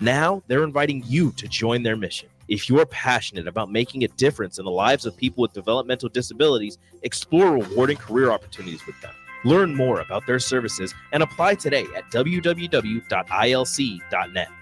Now, they're inviting you to join their mission. If you're passionate about making a difference in the lives of people with developmental disabilities, explore rewarding career opportunities with them. Learn more about their services and apply today at www.ilc.net.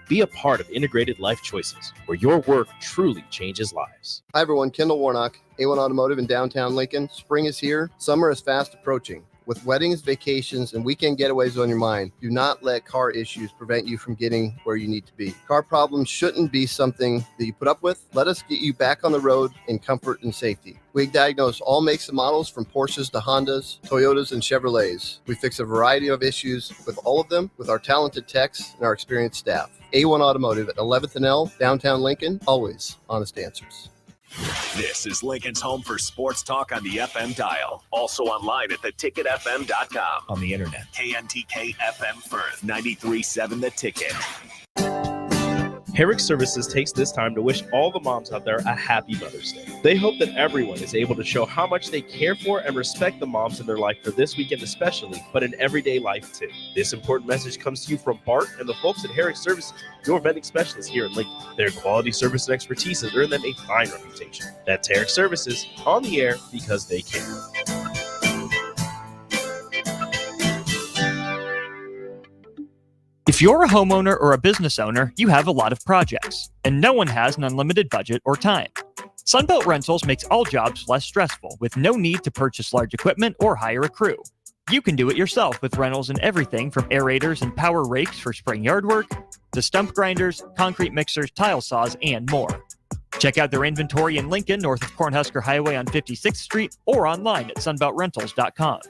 Be a part of Integrated Life Choices, where your work truly changes lives. Hi, everyone. Kendall Warnock, A1 Automotive in downtown Lincoln. Spring is here. Summer is fast approaching. With weddings, vacations, and weekend getaways on your mind, do not let car issues prevent you from getting where you need to be. Car problems shouldn't be something that you put up with. Let us get you back on the road in comfort and safety. We diagnose all makes and models from Porsches to Hondas, Toyotas, and Chevrolets. We fix a variety of issues with all of them with our talented techs and our experienced staff. A1 Automotive at 11th and L, downtown Lincoln, always honest answers. This is Lincoln's home for sports talk on the FM dial. Also online at theticketfm.com. On the internet. KNTK FM Firth, 93.7 The Ticket. Herrick Services takes this time to wish all the moms out there a happy Mother's Day. They hope that everyone is able to show how much they care for and respect the moms in their life for this weekend especially, but in everyday life too. This important message comes to you from Bart and the folks at Herrick Services, your vending specialists here in Lincoln. Their quality service and expertise has earned them a fine reputation. That's Herrick Services, on the air because they care. If you're a homeowner or a business owner, you have a lot of projects, and no one has an unlimited budget or time. Sunbelt Rentals makes all jobs less stressful with no need to purchase large equipment or hire a crew. You can do it yourself with rentals and everything from aerators and power rakes for spring yard work to stump grinders, concrete mixers, tile saws, and more. Check out their inventory in Lincoln, north of Cornhusker Highway on 56th Street, or online at sunbeltrentals.com.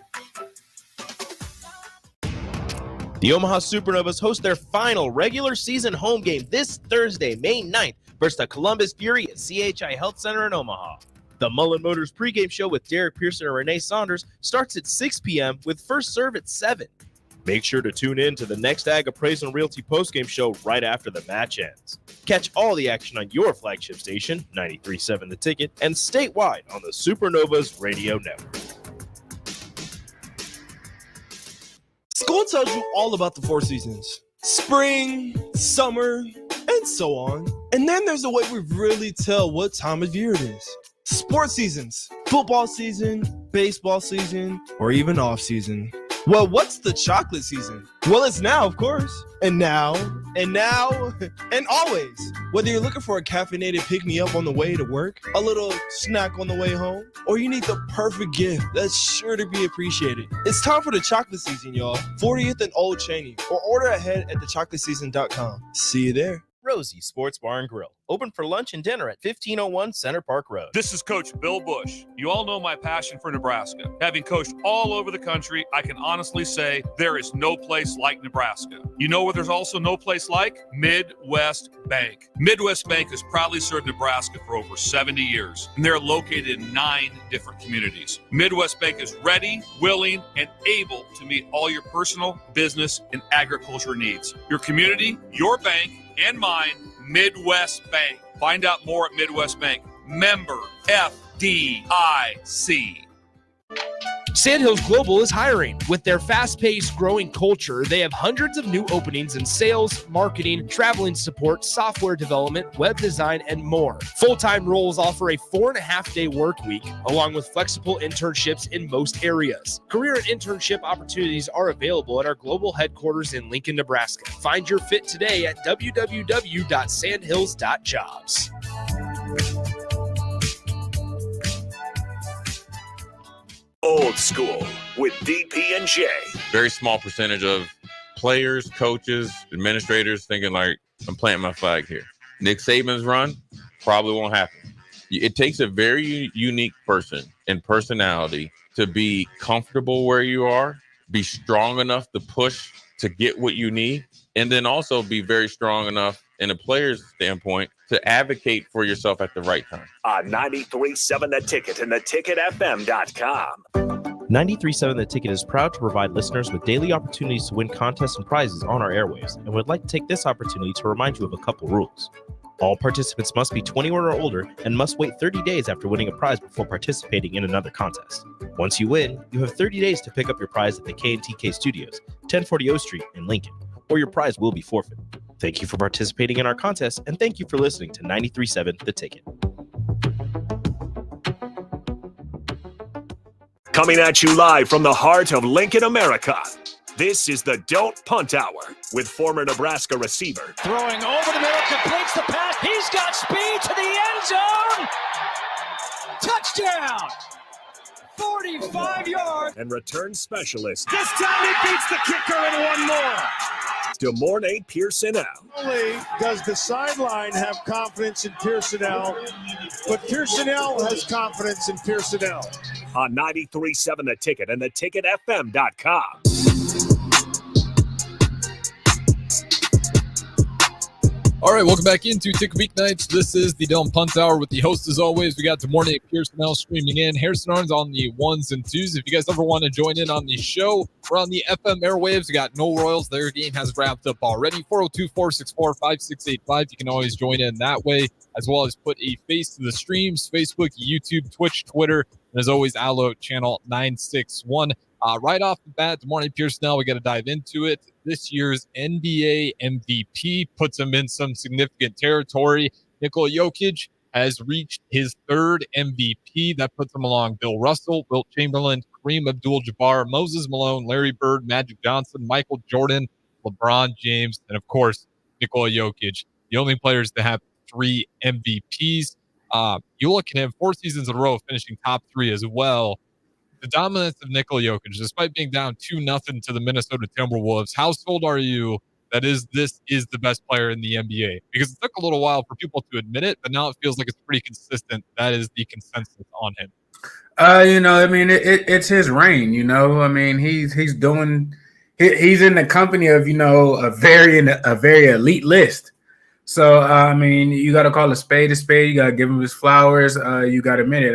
The Omaha Supernovas host their final regular season home game this Thursday, May 9th, versus the Columbus Fury at CHI Health Center in Omaha. The Mullen Motors pregame show with Derek Pearson and Renee Saunders starts at 6 p.m. with first serve at 7. Make sure to tune in to the next Ag Appraisal and Realty postgame show right after the match ends. Catch all the action on your flagship station, 93.7 The Ticket, and statewide on the Supernovas Radio Network. School tells you all about the 4 seasons: spring, summer, and so on. And then there's a way we really tell what time of year it is. Sports seasons: football season, baseball season, or even off season. Well, what's the chocolate season? Well, it's now, of course. And now, and always. Whether you're looking for a caffeinated pick-me-up on the way to work, a little snack on the way home, or you need the perfect gift that's sure to be appreciated, it's time for the chocolate season, y'all. 40th and Old Cheney, or order ahead at thechocolatseason.com. See you there. Rosie Sports Bar and Grill, open for lunch and dinner at 1501 Center Park Road. This is Coach Bill Bush. You all know my passion for Nebraska. Having coached all over the country, I can honestly say there is no place like Nebraska. You know where there's also no place like? Midwest Bank. Midwest Bank has proudly served Nebraska for over 70 years, and they're located in 9 different communities. Midwest Bank is ready, willing, and able to meet all your personal, business, and agriculture needs. Your community, your bank, and mine, Midwest Bank. Find out more at Midwest Bank. Member FDIC. Sandhills Global is hiring. With their fast-paced, growing culture, they have hundreds of new openings in sales, marketing, traveling support, software development, web design, and more. Full-time roles offer a 4.5-day work week, along with flexible internships in most areas. Career and internship opportunities are available at our global headquarters in Lincoln, Nebraska. Find your fit today at www.sandhills.jobs. Old School with DP and J. Very small percentage of players, coaches, administrators thinking like, I'm planting my flag here. Nick Saban's run probably won't happen. It takes a very unique person and personality to be comfortable where you are, be strong enough to push to get what you need, and then also be very strong enough in a player's standpoint to advocate for yourself at the right time. On 93.7 The Ticket and theticketfm.com. 93.7 The Ticket is proud to provide listeners with daily opportunities to win contests and prizes on our airwaves, and would like to take this opportunity to remind you of a couple rules. All participants must be 21 or older and must wait 30 days after winning a prize before participating in another contest. Once you win, you have 30 days to pick up your prize at the KNTK Studios, 1040 O Street in Lincoln, or your prize will be forfeited. Thank you for participating in our contest, and thank you for listening to 93.7 The Ticket. Coming at you live from the heart of Lincoln, America. This is the Don't Punt Hour with former Nebraska receiver. Throwing over the middle, completes the pass. He's got speed to the end zone. Touchdown. 45 yards. And return specialist. This time he beats the kicker and one more. DeMornay Pierson-El. Not only does the sideline have confidence in Pierson-El, but Pierson-El has confidence in Pierson-El. On 93.7 The Ticket and theticketfm.com. All right, welcome back into Tick Weeknights. This is the Don't Punt Hour with the host, as always. We got DeMornay Pierson-El streaming in. Harrison Arns on the ones and twos. If you guys ever want to join in on the show, we're on the FM airwaves. We got No Royals. Their game has wrapped up already. 402-464-5685. You can always join in that way, as well as put a face to the streams, Facebook, YouTube, Twitch, Twitter, and as always, Allo Channel 961. Right off the bat, DeMornay Pierson-El, we got to dive into it. This year's NBA MVP puts him in some significant territory. Nikola Jokic has reached his third MVP. That puts him along Bill Russell, Wilt Chamberlain, Kareem Abdul-Jabbar, Moses Malone, Larry Bird, Magic Johnson, Michael Jordan, LeBron James, and of course, Nikola Jokic. The only players to have 3 MVPs. You look at him 4 seasons in a row, finishing top 3 as well. The dominance of Nikola Jokic, despite being down 2-0 to the Minnesota Timberwolves, how sold are you that this is the best player in the NBA? Because it took a little while for people to admit it, but now it feels like it's pretty consistent. That is the consensus on him. It's his reign. He's in the company of a very elite list. So you got to call a spade a spade. You got to give him his flowers. You got to admit it.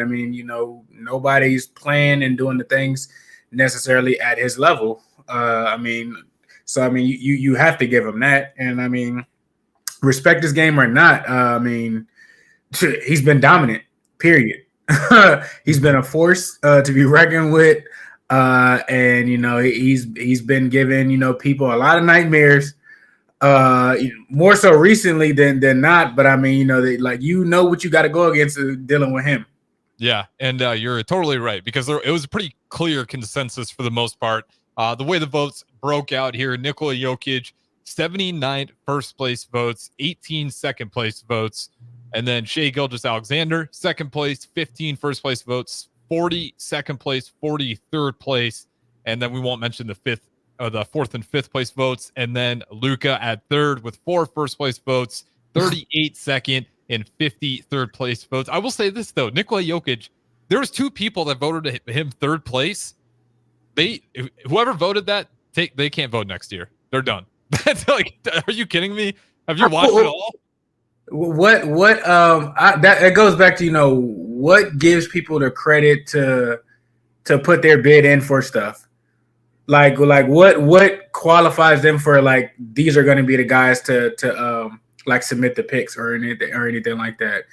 Nobody's playing and doing the things necessarily at his level. You have to give him that. And respect his game or not. He's been dominant. Period. He's been a force to be reckoned with. He's been giving people a lot of nightmares. More so recently than not. But what you got to go against dealing with him. Yeah, and you're totally right, because it was a pretty clear consensus for the most part. The way the votes broke out here, Nikola Jokic, 79 first-place votes, 18 second-place votes, and then Shai Gilgeous-Alexander, second place, 15 first-place votes, 40 second place, 40 third place, and then we won't mention the fourth and fifth place votes, and then Luka at third with 4 first-place votes, 38 second, and 50 third place votes. I will say this though, Nikola Jokic, there was 2 people that voted him third place. Whoever voted that, they can't vote next year. They're done. That's like, are you kidding me? Have you watched it all? That goes back to what gives people the credit to put their bid in for stuff. Like what qualifies them for these are going to be the guys to submit the picks or anything like that.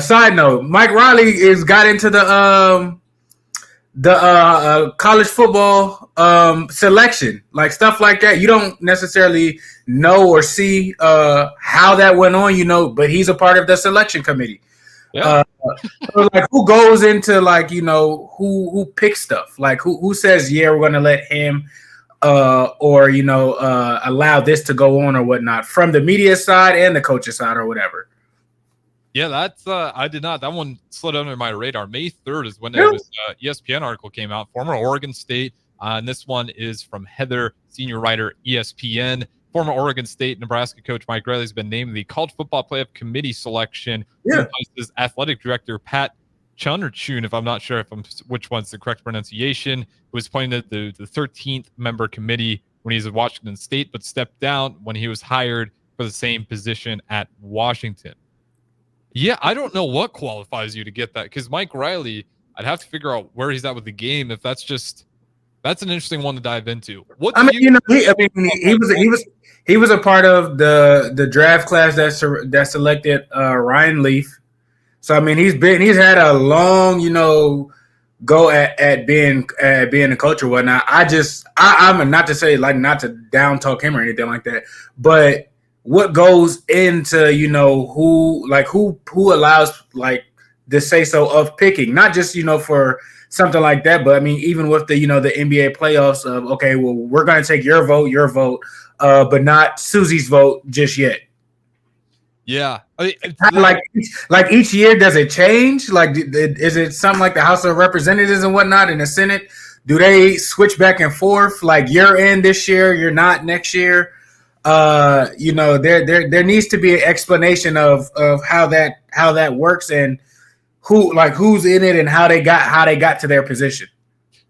Side note: Mike Riley got into the college football selection, stuff like that. You don't necessarily know or see how that went on, but he's a part of the selection committee. Yeah. Who goes into who picks stuff? Who says we're going to let him. Allow this to go on or whatnot from the media side and the coach's side or whatever. Yeah, that's I did not. That one slid under my radar. May 3rd is when this ESPN article came out. Former Oregon State, and this one is from Heather, senior writer, ESPN. Former Oregon State, Nebraska coach Mike Riley has been named the College Football Playoff Committee selection. Yeah. His athletic director Pat Chun or Chun, if I'm not sure which one's the correct pronunciation, who was appointed the 13th member committee when he was at Washington State, but stepped down when he was hired for the same position at Washington. Yeah, I don't know what qualifies you to get that, because Mike Riley, I'd have to figure out where he's at with the game. If that's an interesting one to dive into. He was a part of the draft class that selected Ryan Leaf. So he's had a long, go at being a coach or whatnot. I'm not to say not to down talk him or anything like that, but what goes into, you know, who allows like the say so of picking, not just, you know, for something like that, but I mean, even with the, you know, the NBA playoffs of, okay, well, we're going to take your vote, but not Susie's vote just yet. Yeah. Like each year, does it change? Like, is it something like the House of Representatives and whatnot in the Senate? Do they switch back and forth? Like, you're in this year, you're not next year. You know, there needs to be an explanation of how that works and who's in it and how they got to their position.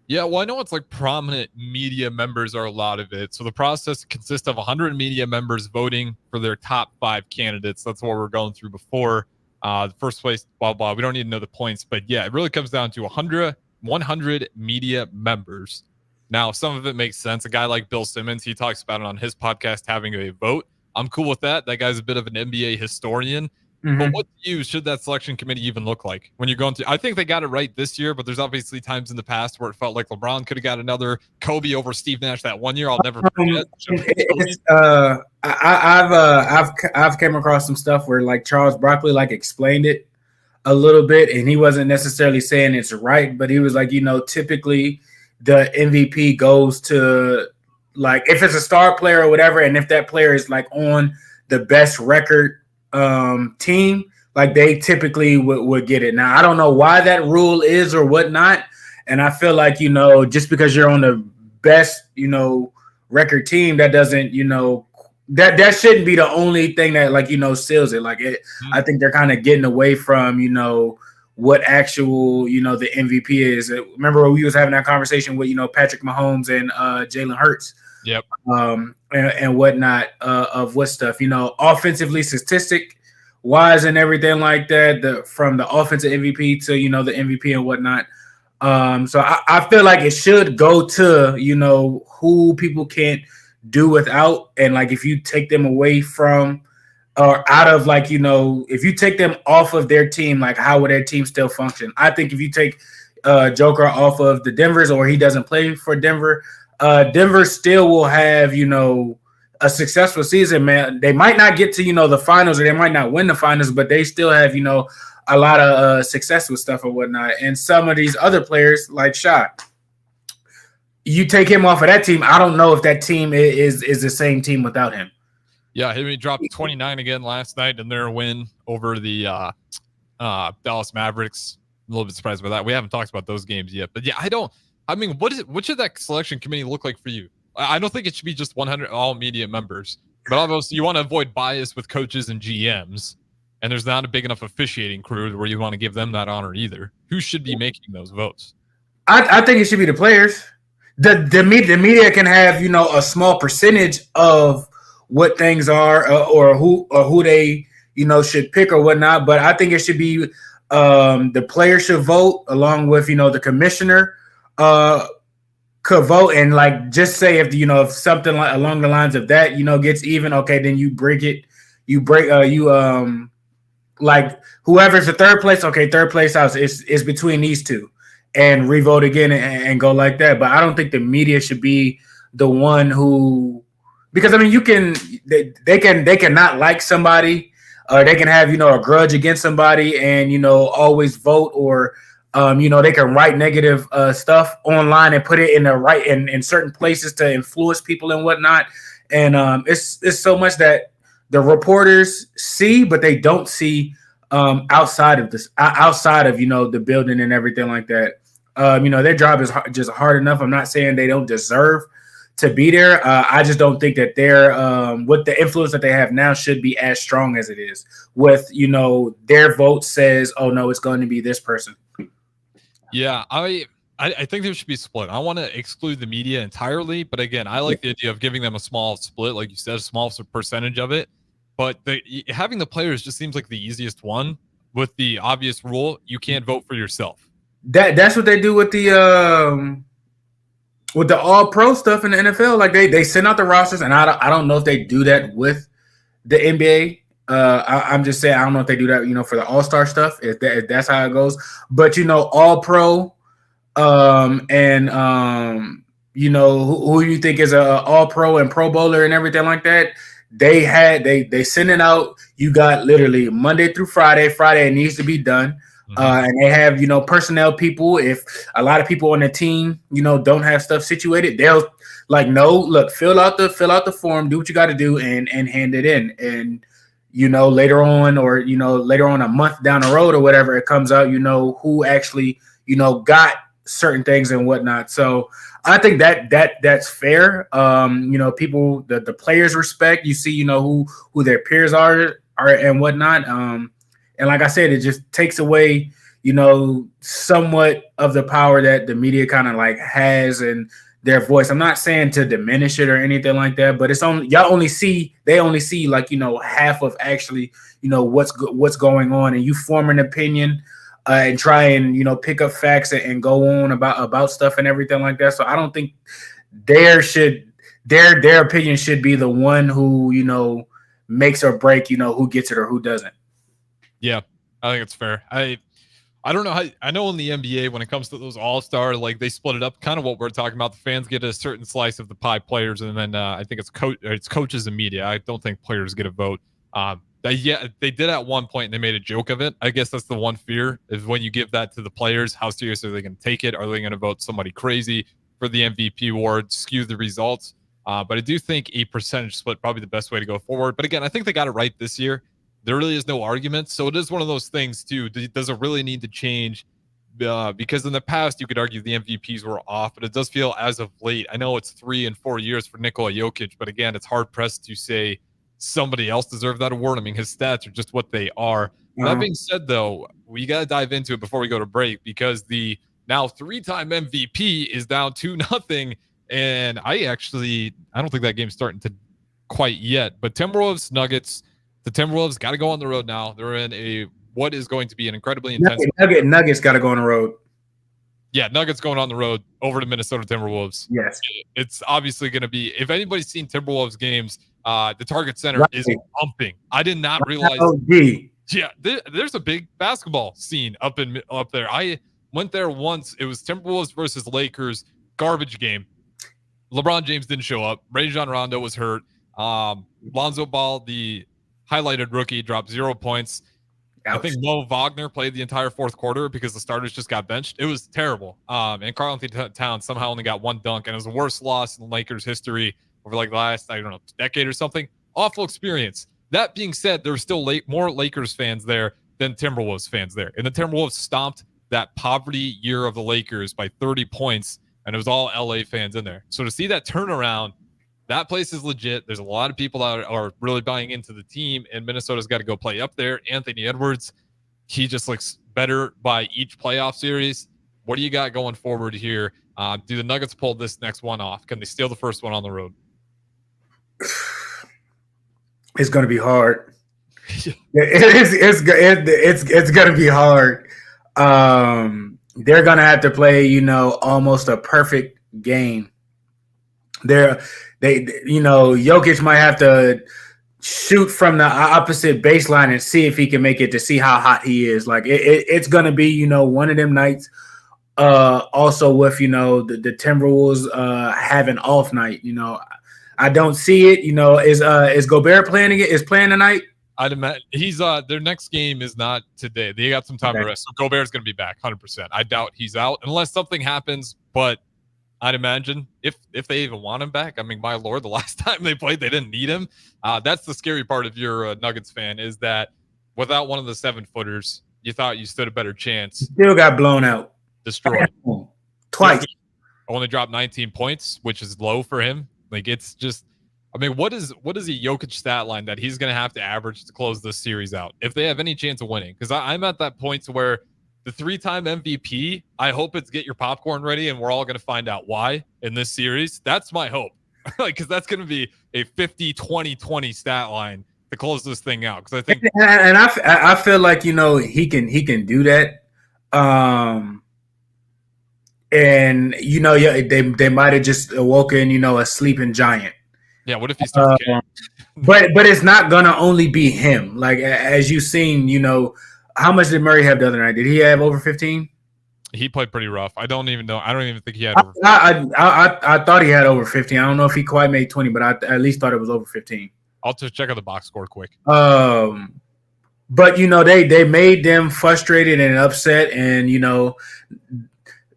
Yeah, well, I know it's like prominent media members are a lot of it. So the process consists of 100 media members voting for their top 5 candidates. That's what we're going through before the first place, blah, blah. We don't need to know the points. But yeah, it really comes down to 100 media members. Now, some of it makes sense. A guy like Bill Simmons, he talks about it on his podcast, having a vote. I'm cool with that. That guy's a bit of an NBA historian. Mm-hmm. But what to you should that selection committee even look like when you're going to? I think they got it right this year, but there's obviously times in the past where it felt like LeBron could have got another Kobe over Steve Nash that one year. I'll never forget. I've came across some stuff where like Charles Barkley like explained it a little bit, and he wasn't necessarily saying it's right, but he was like, you know, typically the MVP goes to like if it's a star player or whatever, and if that player is like on the best record team, like they typically would get it. Now I don't know why that rule is or whatnot, and I feel like, you know, just because you're on the best, you know, record team, that doesn't, you know, that shouldn't be the only thing that, like, you know, seals it. Like it, I think they're kind of getting away from, you know, what actual, you know, the MVP is. Remember when we was having that conversation with, you know, Patrick Mahomes and Jalen Hurts. Yep. And whatnot of what stuff, you know, offensively, statistic wise and everything like that, from the offensive MVP to, you know, the MVP and whatnot. So I feel like it should go to, you know, who people can't do without. And like, if you take them away from or out of, like, you know, if you take them off of their team, like how would their team still function? I think if you take Joker off of the Denver's or he doesn't play for Denver, Denver still will have, you know, a successful season, man. They might not get to, you know, the finals, or they might not win the finals, but they still have, you know, a lot of success with stuff and whatnot. And some of these other players, like Shaq, you take him off of that team, I don't know if that team is the same team without him. Yeah, he dropped 29 again last night in their win over the Dallas Mavericks. A little bit surprised by that. We haven't talked about those games yet, but yeah, what should that selection committee look like for you? I don't think it should be just 100 all media members, but obviously you want to avoid bias with coaches and GMs, and there's not a big enough officiating crew where you want to give them that honor either. Who should be making those votes? I think it should be the players. The media can have, you know, a small percentage of what things are or who they, you know, should pick or whatnot, but I think it should be the player should vote along with, you know, the commissioner could vote, and like just say if, you know, if something like along the lines of that, you know, gets even, okay, then you break like whoever's the third place, okay, third place house is between these two, and revote again and go like that. But I don't think the media should be the one who, because I mean, they can not like somebody, or they can have, you know, a grudge against somebody and, you know, always vote, or you know, they can write negative stuff online and put it in the right in certain places to influence people and whatnot. And it's so much that the reporters see, but they don't see outside of, you know, the building and everything like that. You know, their job is just hard enough. I'm not saying they don't deserve to be there. I just don't think that they're with the influence that they have now should be as strong as it is with, you know, their vote says, oh no, it's going to be this person. Yeah, I think there should be split. I want to exclude the media entirely, but again, I like the idea of giving them a small split, like you said, a small percentage of it. But having the players just seems like the easiest one, with the obvious rule: you can't vote for yourself. That's what they do with the all pro stuff in the NFL. Like they send out the rosters, and I don't know if they do that with the NBA. I'm just saying, I don't know if they do that, you know, for the all-star stuff, if that's how it goes. But, you know, all pro, and you know, who you think is a all pro and pro bowler and everything like that, they send it out. You got literally Monday through Friday. Friday it needs to be done. And they have, personnel people. If a lot of people on the team, don't have stuff situated, they'll like, no, look, fill out the form, do what you got to do, and hand it in. And later on, or later on a month down the road or whatever, it comes out, who actually got certain things and whatnot. So I think that's fair. People, the players respect. You see, who their peers are and whatnot. And like I said, it just takes away, somewhat of the power that the media kind of like has and their voice. I'm not saying to diminish it or anything like that, but it's only they only see like, half of actually, what's going on, and you form an opinion and try and, pick up facts and go on about stuff and everything like that. So I don't think their opinion should be the one who, makes or break, who gets it or who doesn't. Yeah, I think it's fair. I don't know how. I know in the NBA, when it comes to those all-star, like they split it up, kind of what we're talking about. The fans get a certain slice of the pie, players, and then I think it's coaches and media. I don't think players get a vote. They did at one point, and they made a joke of it. I guess that's the one fear is when you give that to the players, how serious are they going to take it? Are they going to vote somebody crazy for the MVP award, skew the results? But I do think a percentage split probably the best way to go forward. But again, I think they got it right this year. There really is no argument. So it is one of those things, too. Does it really need to change? Because in the past, you could argue the MVPs were off, but it does feel as of late. I know it's 3 and 4 years for Nikola Jokic, but again, it's hard-pressed to say somebody else deserved that award. I mean, his stats are just what they are. That being said, though, we got to dive into it before we go to break because the now 3-time MVP is down 2-0. And I don't think that game's starting to quite yet. But Timberwolves, Nuggets, the Timberwolves got to go on the road now. They're in what is going to be an incredibly intense. Nuggets got to go on the road. Yeah, Nuggets going on the road over to Minnesota Timberwolves. Yes. It's obviously going to be, if anybody's seen Timberwolves games, the Target Center is pumping. I did not realize. Yeah, there's a big basketball scene up there. I went there once. It was Timberwolves versus Lakers, garbage game. LeBron James didn't show up. Rajon Rondo was hurt. Lonzo Ball, the highlighted rookie, dropped 0 points. Ouch. I think Mo Wagner played the entire fourth quarter because the starters just got benched. It was terrible. And Karl-Anthony Towns somehow only got 1 dunk, and it was the worst loss in Lakers history over like the last, decade or something. Awful experience. That being said, there were still more Lakers fans there than Timberwolves fans there. And the Timberwolves stomped that poverty year of the Lakers by 30 points, and it was all LA fans in there. So to see that turnaround, that place is legit. There's a lot of people that are really buying into the team, and Minnesota's got to go play up there. Anthony Edwards, he just looks better by each playoff series. What do you got going forward here? Do the Nuggets pull this next one off? Can they steal the first one on the road? It's going to be hard. It's going to be hard. They're going to have to play, almost a perfect game. Jokic might have to shoot from the opposite baseline and see if he can make it to see how hot he is. Like it's going to be, one of them nights. Also with, the Timberwolves have an off night, I don't see it. Is Gobert playing again? Is playing tonight? I'd imagine he's their next game is not today. They got some time to rest. So Gobert's going to be back 100%. I doubt he's out unless something happens, but I'd imagine if they even want him back. I mean, my Lord, the last time they played, they didn't need him. That's the scary part if you're a Nuggets fan is that without one of the 7-footers, you thought you stood a better chance. Still got blown out. Destroyed. Twice. Only dropped 19 points, which is low for him. Like it's just, I mean, what is a Jokic stat line that he's going to have to average to close this series out if they have any chance of winning? Because I'm at that point to where the 3-time MVP, I hope it's get your popcorn ready and we're all going to find out why in this series. That's my hope. Because that's going to be a 50-20-20 stat line to close this thing out. Because I think, and I feel like he can do that. And they might have just awoken a sleeping giant. Yeah, what if he starts but it's not gonna only be him. Like as you've seen, how much did Murray have the other night? Did he have over 15? He played pretty rough. I don't even know. I don't even think he had over 15. I thought he had over 15. I don't know if he quite made 20, but I at least thought it was over 15. I'll just check out the box score quick. But they made them frustrated and upset, and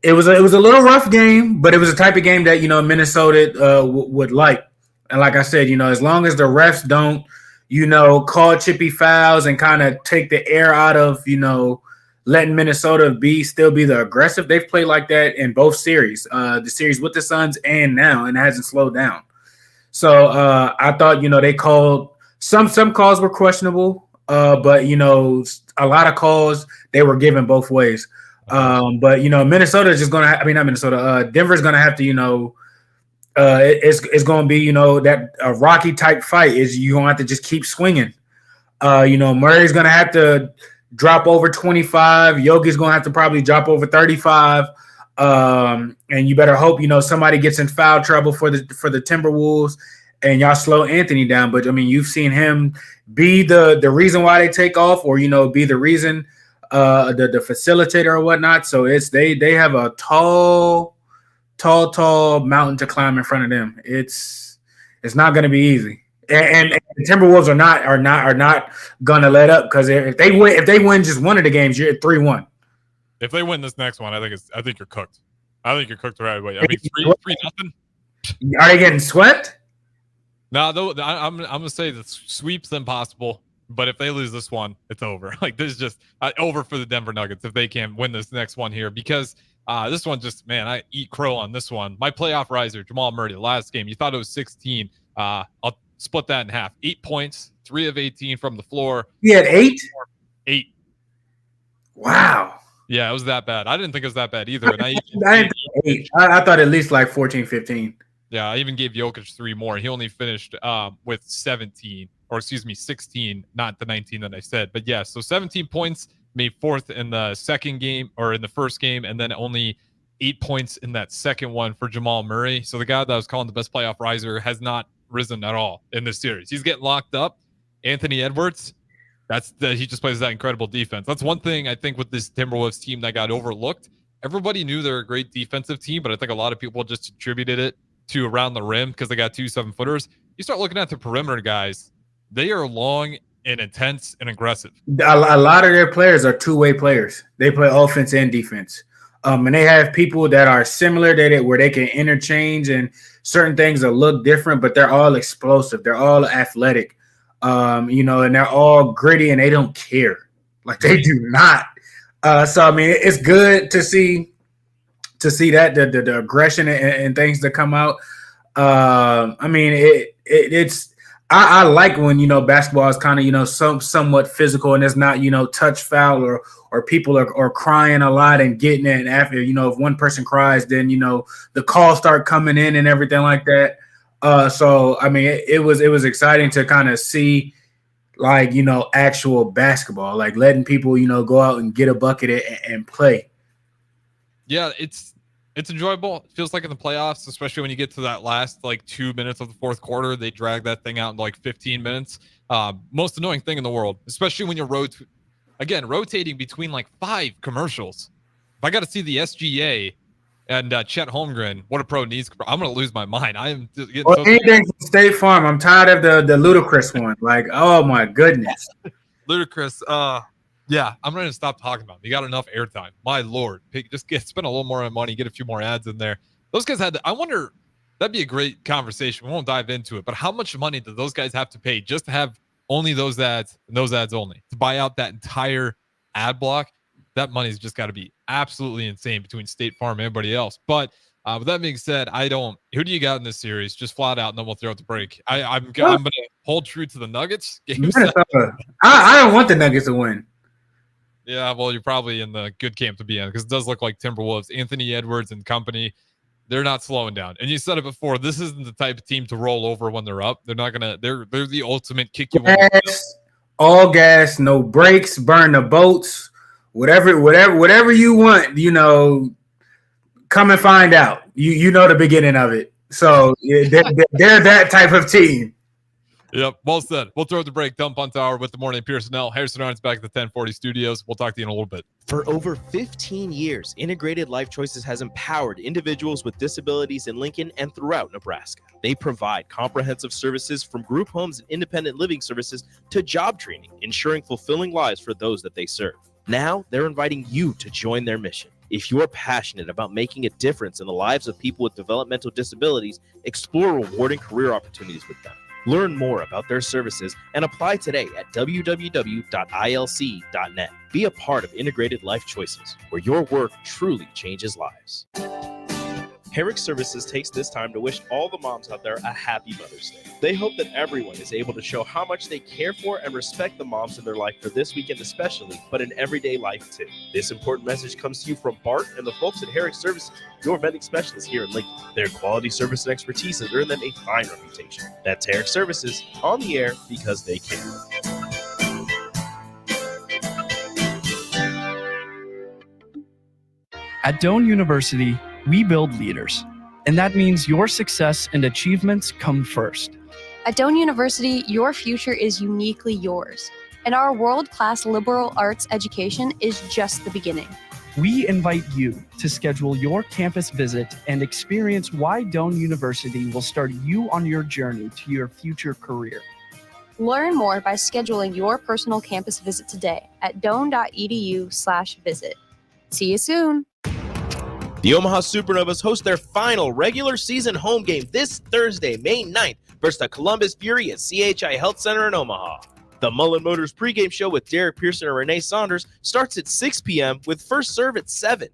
it was a little rough game, but it was a type of game that Minnesota would like. And like I said, as long as the refs don't call chippy fouls and kind of take the air out of letting Minnesota still be the aggressive. They've played like that in both series, the series with the Suns and now, and it hasn't slowed down. So I thought they called some calls were questionable, but a lot of calls they were given both ways. But Minnesota is just gonna. Not Minnesota. Denver's gonna have to. It's gonna be that a Rocky type fight is you gonna have to just keep swinging. Murray's gonna have to drop over 25. Yogi's gonna have to probably drop over 35. And you better hope somebody gets in foul trouble for the Timberwolves and y'all slow Anthony down. But you've seen him be the reason why they take off, or be the reason the facilitator or whatnot. So they have a tall mountain to climb in front of them. It's not going to be easy, and the Timberwolves are not going to let up, because if they win just one of the games, you're at 3-1. If they win this next one, I think you're cooked. I think you're cooked right away. 3-0. Are they getting swept? No, I'm gonna say the sweep's impossible. But if they lose this one, it's over. Like, this is just over for the Denver Nuggets if they can't win this next one here, because this one just, man, I eat crow on this one. My playoff riser, Jamal Murray, the last game, you thought it was 16. I'll split that in half. 8 points, 3 of 18 from the floor. He had 8? 8. Wow. Yeah, it was that bad. I didn't think it was that bad either. And I thought at least like 14, 15. Yeah, I even gave Jokic 3 more. He only finished with 16, not the 19 that I said. But yeah, so 17 points, made 4th in the second game, or in the first game, and then only 8 points in that second one for Jamal Murray. So the guy that I was calling the best playoff riser has not risen at all in this series. He's getting locked up. Anthony Edwards, he just plays that incredible defense. That's one thing I think with this Timberwolves team that got overlooked. Everybody knew they're a great defensive team, but I think a lot of people just attributed it to around the rim because they got 2 7-footers. You start looking at the perimeter guys, they are long and intense and aggressive. A lot of their players are two-way players. They play offense and defense. And they have people that are similar where they can interchange, and certain things will look different, but they're all explosive. They're all athletic, and they're all gritty, and they don't care. Like, they do not. So, it's good to see that the aggression and things that come out. I like when basketball is kind of somewhat physical, and it's not touch foul or people are crying a lot and getting it. And after if one person cries, then the calls start coming in and everything like that. It was exciting to kind of see actual basketball, like letting people go out and get a bucket and play. Yeah, it's enjoyable. It feels like in the playoffs, especially when you get to that last 2 minutes of the fourth quarter, they drag that thing out in 15 minutes. Most annoying thing in the world, especially when you're rotating between 5 commercials. If I got to see the SGA and Chet Holmgren, what a pro needs, I'm going to lose my mind. I am getting anything from State Farm. I'm tired of the ludicrous one. Oh my goodness. Ludicrous. Yeah, I'm going to stop talking about them. You got enough airtime. My Lord. Just spend a little more money, get a few more ads in there. Those guys I wonder, that'd be a great conversation. We won't dive into it, but how much money do those guys have to pay just to have only those ads and those ads only? To buy out that entire ad block, that money's just got to be absolutely insane between State Farm and everybody else. But with that being said, who do you got in this series? Just flat out, and then we'll throw it to break. I'm going to hold true to the Nuggets. I don't want the Nuggets to win. Yeah, well, you're probably in the good camp to be in, because it does look like Timberwolves, Anthony Edwards and company, they're not slowing down. And you said it before, this isn't the type of team to roll over when they're up. They're not gonna. They're the ultimate kick you. All gas, no brakes, burn the boats, whatever you want. Come and find out. You know the beginning of it. So they're that type of team. Yep, well said. We'll throw the break. Dump Punt Hour with the morning Pierson-El. Harrison Arns back at the 1040 studios. We'll talk to you in a little bit. For over 15 years, Integrated Life Choices has empowered individuals with disabilities in Lincoln and throughout Nebraska. They provide comprehensive services from group homes and independent living services to job training, ensuring fulfilling lives for those that they serve. Now, they're inviting you to join their mission. If you're passionate about making a difference in the lives of people with developmental disabilities, explore rewarding career opportunities with them. Learn more about their services and apply today at www.ilc.net. Be a part of Integrated Life Choices, where your work truly changes lives. Herrick Services takes this time to wish all the moms out there a happy Mother's Day. They hope that everyone is able to show how much they care for and respect the moms in their life for this weekend especially, but in everyday life too. This important message comes to you from Bart and the folks at Herrick Services, your vetting specialists here in Lincoln. Their quality service and expertise has earned them a fine reputation. That's Herrick Services, on the air because they care. At Doane University, we build leaders, and that means your success and achievements come first. At Doane University, your future is uniquely yours, and our world-class liberal arts education is just the beginning. We invite you to schedule your campus visit and experience why Doane University will start you on your journey to your future career. Learn more by scheduling your personal campus visit today at doane.edu/visit. See you soon. The Omaha Supernovas host their final regular season home game this Thursday, May 9th, versus the Columbus Fury at CHI Health Center in Omaha. The Mullen Motors pregame show with Derek Pierson and Renee Saunders starts at 6 p.m. with first serve at 7.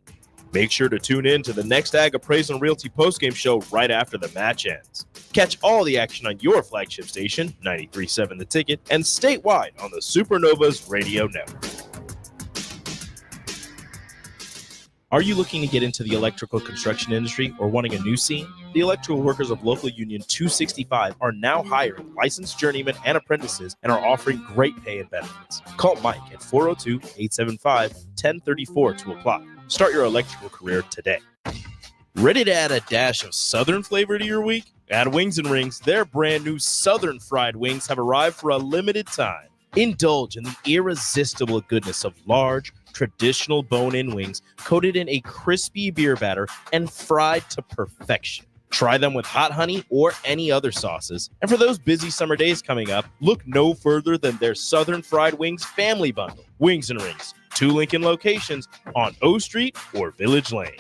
Make sure to tune in to the next Ag Appraisal and Realty postgame show right after the match ends. Catch all the action on your flagship station, 93.7 The Ticket, and statewide on the Supernovas Radio Network. Are you looking to get into the electrical construction industry or wanting a new scene? The electrical workers of Local Union 265 are now hiring licensed journeymen and apprentices and are offering great pay and benefits. Call Mike at 402-875-1034 to apply. Start your electrical career today. Ready to add a dash of Southern flavor to your week? At Wings and Rings, their brand new Southern fried wings have arrived for a limited time. Indulge in the irresistible goodness of large, traditional bone-in wings coated in a crispy beer batter and fried to perfection. Try them with hot honey or any other sauces. And for those busy summer days coming up, look no further than their Southern Fried Wings Family Bundle. Wings and Rings, 2 Lincoln locations on O Street or Village Lane.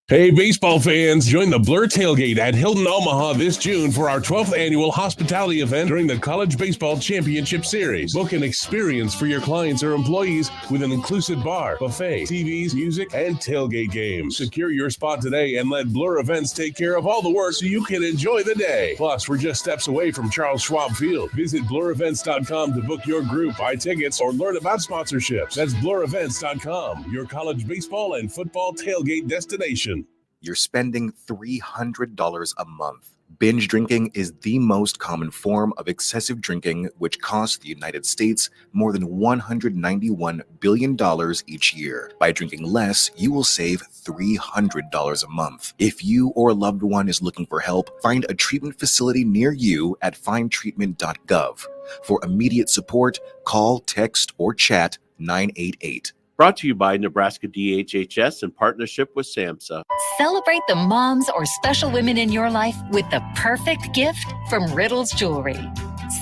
Hey, baseball fans, join the Blur Tailgate at Hilton Omaha this June for our 12th annual hospitality event during the College Baseball Championship Series. Book an experience for your clients or employees with an inclusive bar, buffet, TVs, music, and tailgate games. Secure your spot today and let Blur Events take care of all the work so you can enjoy the day. Plus, we're just steps away from Charles Schwab Field. Visit blurevents.com to book your group, buy tickets, or learn about sponsorships. That's blurevents.com, your college baseball and football tailgate destination. You're spending $300 a month. Binge drinking is the most common form of excessive drinking, which costs the United States more than $191 billion each year. By drinking less, you will save $300 a month. If you or a loved one is looking for help, find a treatment facility near you at findtreatment.gov. For immediate support, call, text, or chat 988. Brought to you by Nebraska DHHS in partnership with SAMHSA. Celebrate the moms or special women in your life with the perfect gift from Riddles Jewelry.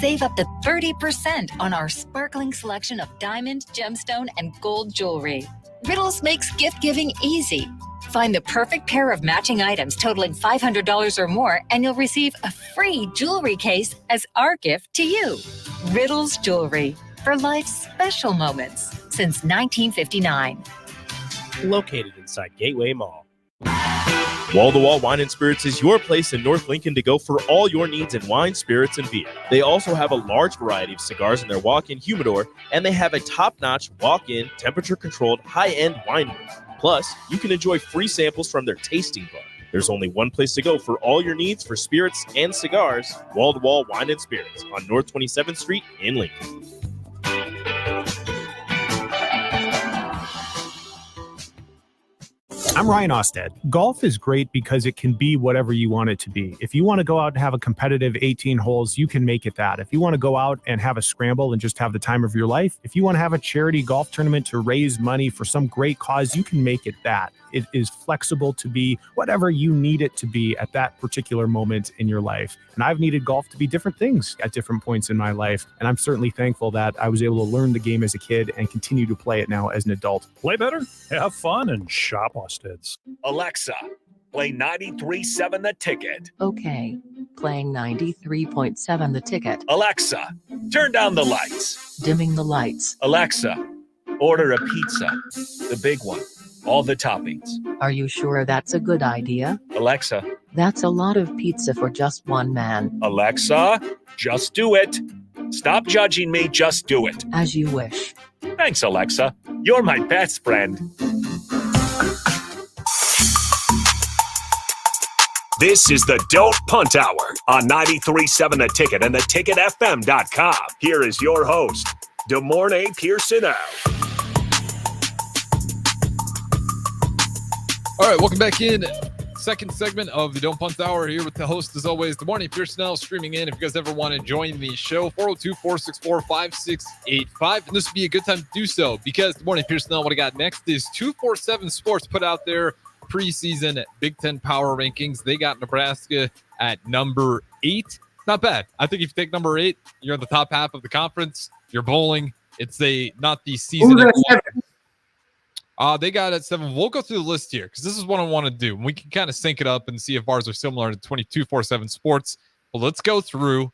Save up to 30% on our sparkling selection of diamond, gemstone, and gold jewelry. Riddles makes gift giving easy. Find the perfect pair of matching items totaling $500 or more, and you'll receive a free jewelry case as our gift to you. Riddles Jewelry, for life's special moments since 1959. Located inside Gateway Mall. Wall to Wall Wine and Spirits is your place in North Lincoln to go for all your needs in wine, spirits, and beer. They also have a large variety of cigars in their walk-in humidor, and they have a top-notch walk-in, temperature-controlled, high-end wine room. Plus, you can enjoy free samples from their tasting bar. There's only one place to go for all your needs for spirits and cigars. Wall to Wall Wine and Spirits on North 27th Street in Lincoln. I'm Ryan Osted. Golf is great because it can be whatever you want it to be. If you want to go out and have a competitive 18 holes, you can make it that. If you want to go out and have a scramble and just have the time of your life, if you want to have a charity golf tournament to raise money for some great cause, you can make it that. It is flexible to be whatever you need it to be at that particular moment in your life. And I've needed golf to be different things at different points in my life. And I'm certainly thankful that I was able to learn the game as a kid and continue to play it now as an adult. Play better, have fun, and shop Osted's. Alexa, play 93.7 The Ticket. Okay, playing 93.7 The Ticket. Alexa, turn down the lights. Dimming the lights. Alexa, order a pizza. The big one. All the toppings. Are you sure that's a good idea? Alexa. That's a lot of pizza for just one man. Alexa, just do it. Stop judging me, just do it. As you wish. Thanks, Alexa. You're my best friend. This is the Don't Punt Hour on 93.7 The Ticket and theticketfm.com. Here is your host, DeMornay Pierson-El. All right, welcome back in. Second segment of the Don't Punt Hour here with the host, as always, DeMornay Pierson-El, streaming in. If you guys ever want to join the show, 402-464-5685. And this would be a good time to do so because DeMornay Pierson-El, what I got next is 247 Sports put out their preseason Big Ten power rankings. They got Nebraska at number 8. Not bad. I think if you take number 8, you're in the top half of the conference. You're bowling. It's not the season. They got at 7. We'll go through the list here because this is what I want to do. We can kind of sync it up and see if ours are similar to 22-4-7 Sports. Well, let's go through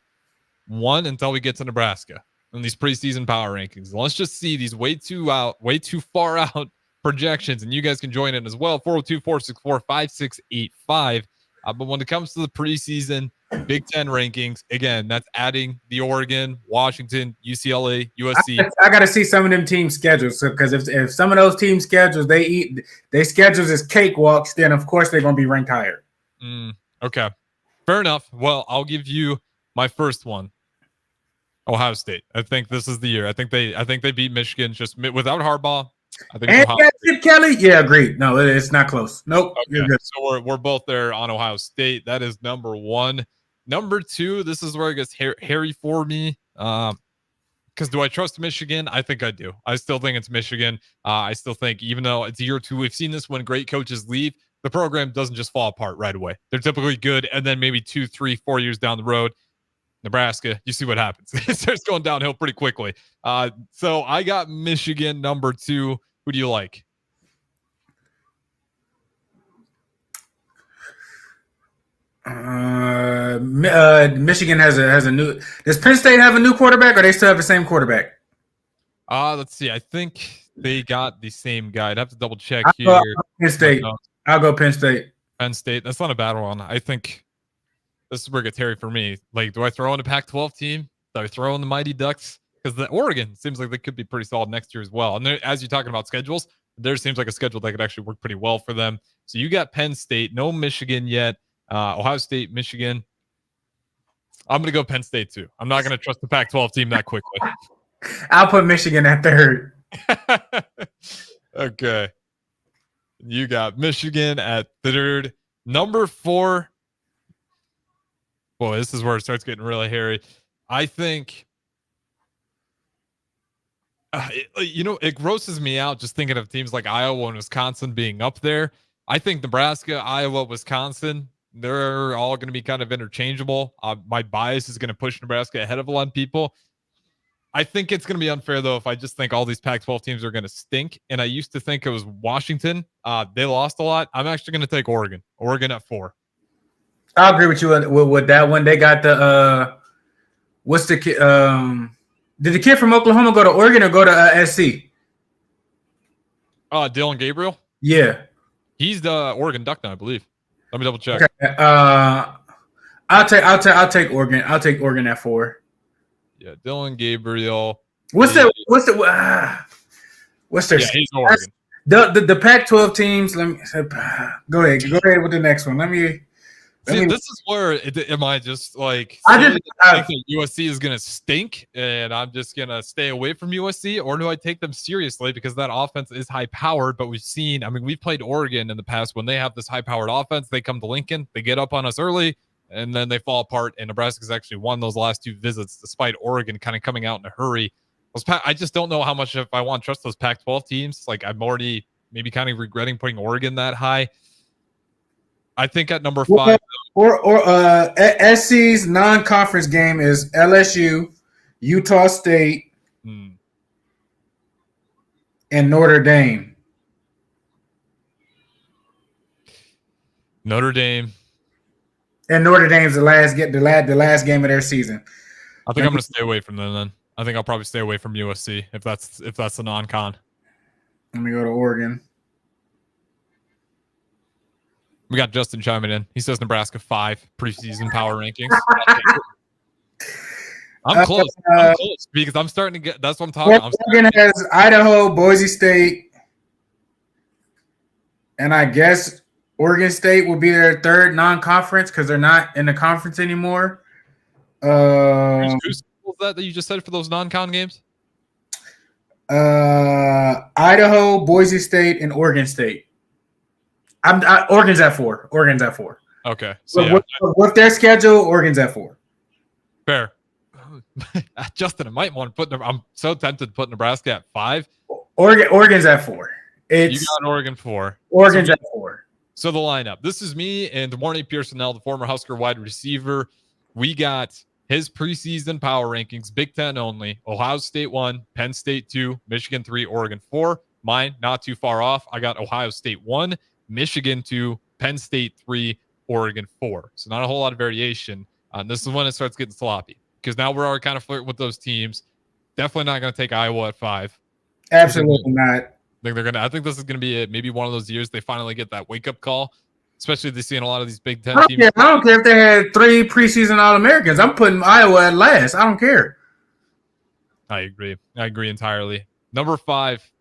one until we get to Nebraska in these preseason power rankings. Let's just see these way too far out projections, and you guys can join in as well. 402-464-5685. But when it comes to the preseason Big Ten rankings, again, that's adding the Oregon, Washington, UCLA, USC. I got to see some of them team schedules because if some of those team schedules they schedules is cakewalks, then of course they're going to be ranked higher. Okay, fair enough. Well, I'll give you my first one. Ohio State. I think this is the year. I think they beat Michigan just without Harbaugh. I think and Chip Kelly. Yeah, agreed. No, it's not close. Nope. Okay, so we're both there on Ohio State. That is number 1. Number 2, this is where it gets hairy for me. Because do I trust Michigan? I think I do. I still think it's Michigan. I still think even though it's year 2, we've seen this when great coaches leave, the program doesn't just fall apart right away. They're typically good, and then maybe 2, 3, 4 years down the road, Nebraska, you see what happens. It starts going downhill pretty quickly. So I got Michigan number 2. Who do you like? Michigan has a new. Does Penn State have a new quarterback, or they still have the same quarterback? Let's see. I think they got the same guy. I'd have to double check I'll here. Penn State. I'll go Penn State. Penn State. That's not a bad one. I think this is where it gets hairy for me. Like, do I throw in a Pac-12 team? Do I throw in the Mighty Ducks? Because the Oregon seems like they could be pretty solid next year as well. And as you're talking about schedules, there seems like a schedule that could actually work pretty well for them. So you got Penn State, no Michigan yet. Ohio State, Michigan. I'm going to go Penn State too. I'm not going to trust the Pac-12 team that quickly. I'll put Michigan at 3rd. Okay. You got Michigan at 3rd. Number 4. Boy, this is where it starts getting really hairy. I think... it grosses me out just thinking of teams like Iowa and Wisconsin being up there. I think Nebraska, Iowa, Wisconsin, they're all going to be kind of interchangeable. My bias is going to push Nebraska ahead of a lot of people. I think it's going to be unfair, though, if I just think all these Pac-12 teams are going to stink. And I used to think it was Washington. They lost a lot. I'm actually going to take Oregon. Oregon at 4. I'll agree with you with that one. They got the what's the kid? Did the kid from Oklahoma go to Oregon or go to SC? Dylan Gabriel. Yeah, he's the Oregon Duck now, I believe. Let me double check. Okay. I'll take Oregon. I'll take Oregon at 4. Yeah, Dylan Gabriel. What's their? Yeah, he's Oregon. The Pac-12 teams. Let me go ahead with the next one. Let me See, this is where am I just like I think just that USC is going to stink and I'm just going to stay away from USC, or do I take them seriously because that offense is high powered? But we've seen, I mean, we've played Oregon in the past when they have this high powered offense. They come to Lincoln, they get up on us early, and then they fall apart. And Nebraska's actually won those last 2 visits despite Oregon kind of coming out in a hurry. I just don't know how much if I want to trust those Pac-12 teams. Like I'm already maybe kind of regretting putting Oregon that high. I think at number 5. SC's non-conference game is LSU, Utah State, and Notre Dame. Notre Dame. And Notre Dame's the last game of their season. I think I'm going to stay away from them then. I think I'll probably stay away from USC if that's the non-con. Let me go to Oregon. We got Justin chiming in. He says Nebraska 5 preseason power rankings. I'm close. I'm close because I'm starting to get. That's what I'm talking about. Oregon has Idaho, Boise State, and I guess Oregon State will be their 3rd non-conference because they're not in the conference anymore. Who's that you just said for those non-con games? Idaho, Boise State, and Oregon State. Oregon's at 4. Okay. So with their schedule, Oregon's at 4. Fair. Justin, I might want to put. I'm so tempted to put Nebraska at 5. Oregon's at 4. You got Oregon 4. Oregon's at 4. So the lineup. This is me and Morning Pierson-El, the former Husker wide receiver. We got his preseason power rankings, Big Ten only. Ohio State 1, Penn State 2, Michigan 3, Oregon 4. Mine not too far off. I got Ohio State 1. Michigan 2, Penn State 3, Oregon 4. So not a whole lot of variation. This is when it starts getting sloppy because now we're already kind of flirting with those teams. Definitely not going to take Iowa at 5. Absolutely not. I think this is going to be maybe one of those years they finally get that wake up call, especially they see in a lot of these Big Ten teams. I don't care if they had 3 preseason All-Americans. I'm putting Iowa at last. I don't care. I agree entirely. Number 5.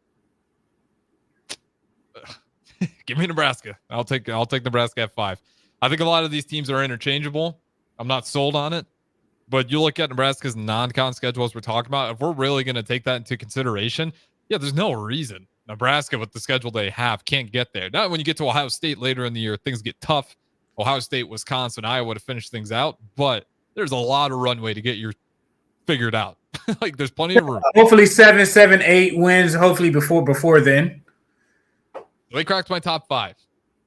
Give me Nebraska. I'll take Nebraska at 5. I think a lot of these teams are interchangeable. I'm not sold on it, but you look at Nebraska's non-con schedule as we're talking about. If we're really going to take that into consideration, there's no reason Nebraska with the schedule they have can't get there. Not when you get to Ohio State later in the year, things get tough. Ohio State, Wisconsin, Iowa to finish things out, but there's a lot of runway to get your figured out. Like there's plenty of room. Hopefully 7, 8 wins. Hopefully before then. They cracked my top 5.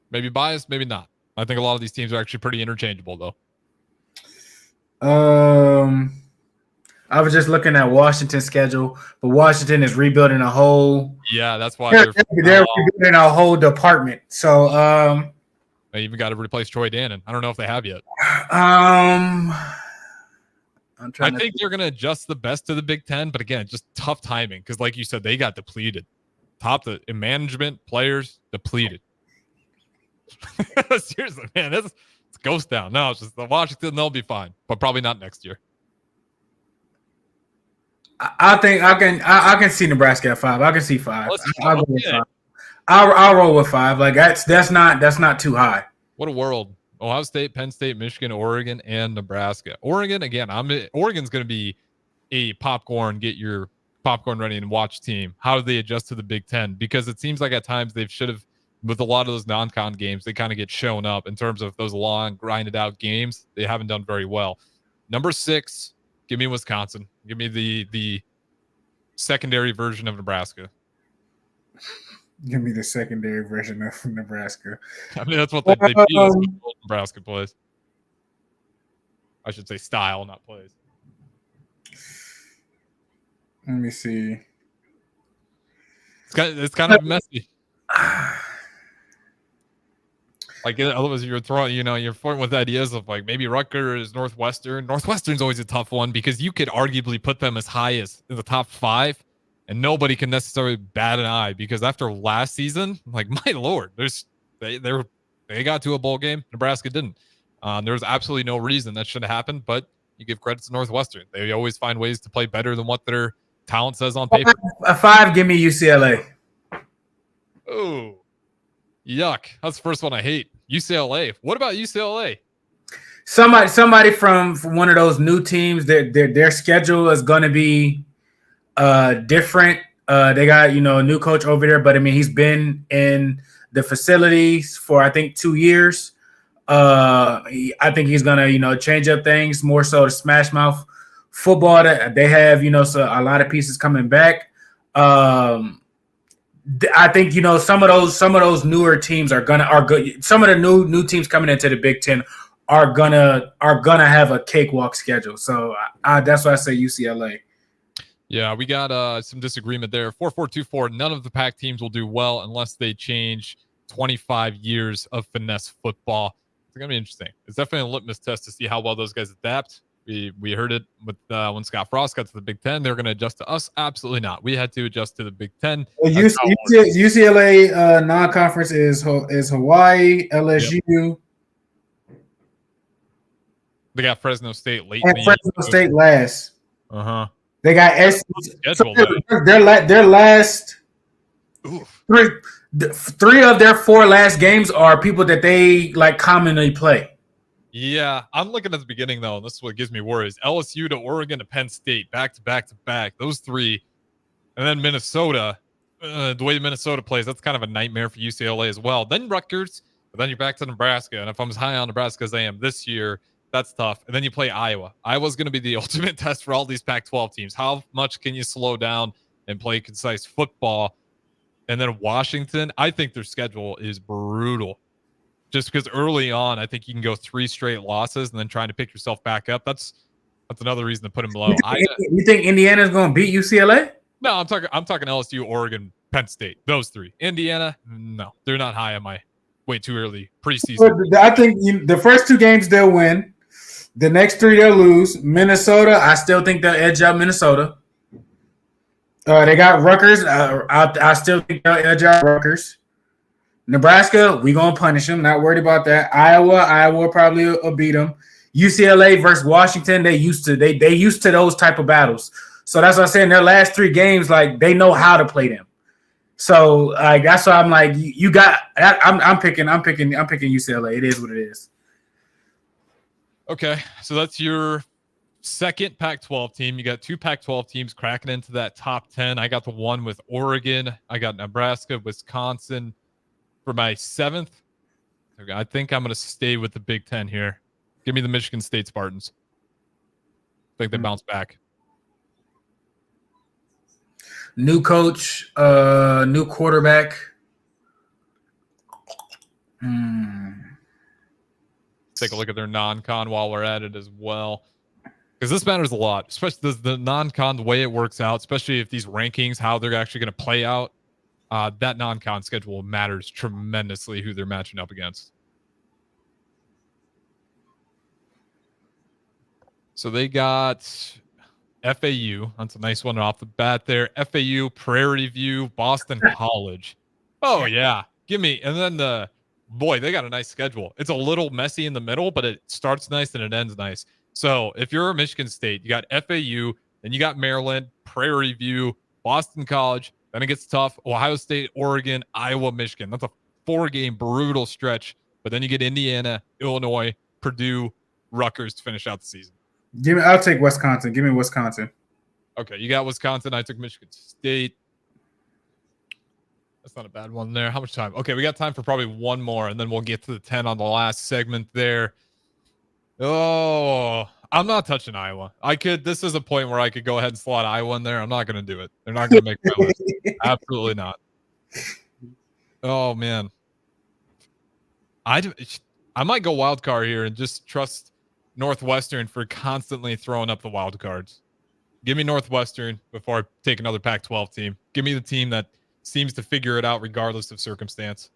Maybe biased, maybe not. I think a lot of these teams are actually pretty interchangeable, though. I was just looking at Washington's schedule, but Washington is rebuilding a whole. Yeah, that's why they're rebuilding a whole department. So they even got to replace Troy Dannon. I don't know if they have yet. I think they're going to adjust the best to the Big Ten, but again, just tough timing because, like you said, they got depleted. In management, players depleted. Seriously, man, it's ghost down. No, it's just the Washington. They'll be fine, but probably not next year. I think I can see Nebraska at 5. I can see 5. I'll go with 5. I'll roll with 5. Like that's not too high. What a world! Ohio State, Penn State, Michigan, Oregon, and Nebraska. Oregon again. Oregon's going to be a get your popcorn ready and watch team. How do they adjust to the Big Ten? Because it seems like at times they should have, with a lot of those non-con games, they kind of get shown up in terms of those long, grinded out games. They haven't done very well. Number 6, give me Wisconsin. Give me the secondary version of Nebraska. Give me the secondary version of Nebraska. I mean, that's what they beat us with Nebraska plays. I should say style, not plays. Let me see. It's kind of messy. Like otherwise you're throwing, you're flirting with ideas of like maybe Rutgers, Northwestern. Northwestern's always a tough one because you could arguably put them as high as in the top 5, and nobody can necessarily bat an eye because after last season, like my lord, they got to a bowl game. Nebraska didn't. There was absolutely no reason that should have happened, but you give credit to Northwestern. They always find ways to play better than what their talent says on paper. A 5, give me UCLA. Oh, yuck. That's the first one I hate. UCLA. What about UCLA? somebody from one of those new teams. Their schedule is going to be different. They got a new coach over there, but I mean he's been in the facilities for I think 2 years. I think he's gonna change up things more so to smash mouth football. That they have so a lot of pieces coming back. I think some of those newer teams are good. Some of the new teams coming into the Big Ten are gonna have a cakewalk schedule. So that's why I say UCLA. Yeah, we got some disagreement there. 4424. None of the Pac teams will do well unless they change 25 years of finesse football. It's gonna be interesting. It's definitely a litmus test to see how well those guys adapt. We heard it with when Scott Frost got to the Big Ten. They're going to adjust to us. Absolutely not. We had to adjust to the Big Ten. UCLA non-conference is Hawaii, LSU. Yep. They got Fresno State late. And Fresno State last. They got their last three of their 4 last games are people that they commonly play. Yeah, I'm looking at the beginning though, and this is what gives me worries. LSU to Oregon to Penn State, back to back to back. Those 3, and then Minnesota. The way Minnesota plays, that's kind of a nightmare for UCLA as well. Then Rutgers, but then you're back to Nebraska, and if I'm as high on Nebraska as I am this year, that's tough. And then you play Iowa. Iowa's going to be the ultimate test for all these Pac-12 teams. How much can you slow down and play concise football? And then Washington, I think their schedule is brutal. Just because early on, I think you can go 3 straight losses and then trying to pick yourself back up. That's another reason to put them low. You think Indiana's going to beat UCLA? No, I'm talking LSU, Oregon, Penn State. Those 3. Indiana, no, they're not high on my way too early preseason. I think the first 2 games they'll win. The next 3 they'll lose. Minnesota, I still think they'll edge out Minnesota. They got Rutgers. I still think they'll edge out Rutgers. Nebraska, we gonna punish them. Not worried about that. Iowa probably will beat them. UCLA versus Washington, they used to those type of battles. So that's what I'm saying. Their last 3 games, they know how to play them. So that's why I'm like, you got. I'm picking UCLA. It is what it is. Okay, so that's your second Pac-12 team. You got 2 Pac-12 teams cracking into that top 10. I got the one with Oregon. I got Nebraska, Wisconsin. For my 7th, I think I'm going to stay with the Big Ten here. Give me the Michigan State Spartans. I think they bounce back. New coach, new quarterback. Take a look at their non-con while we're at it as well. Because this matters a lot, especially the non-con, the way it works out, especially if these rankings, how they're actually going to play out. That non-con schedule matters tremendously who they're matching up against. So they got FAU. That's a nice one off the bat there. FAU, Prairie View, Boston College. Oh, yeah. Give me. And then they got a nice schedule. It's a little messy in the middle, but it starts nice and it ends nice. So if you're a Michigan State, you got FAU, then you got Maryland, Prairie View, Boston College. Then it gets tough. Ohio State, Oregon, Iowa, Michigan. That's a 4-game brutal stretch. But then you get Indiana, Illinois, Purdue, Rutgers to finish out the season. I'll take Wisconsin. Give me Wisconsin. Okay, you got Wisconsin. I took Michigan State. That's not a bad one there. How much time? Okay, we got time for probably one more, and then we'll get to the 10 on the last segment there. Oh, I'm not touching Iowa. This is a point where I could go ahead and slot Iowa in there. I'm not going to do it. They're not going to make my list. Absolutely not. Oh, man. I might go wild card here and just trust Northwestern for constantly throwing up the wild cards. Give me Northwestern before I take another Pac-12 team. Give me the team that seems to figure it out regardless of circumstance.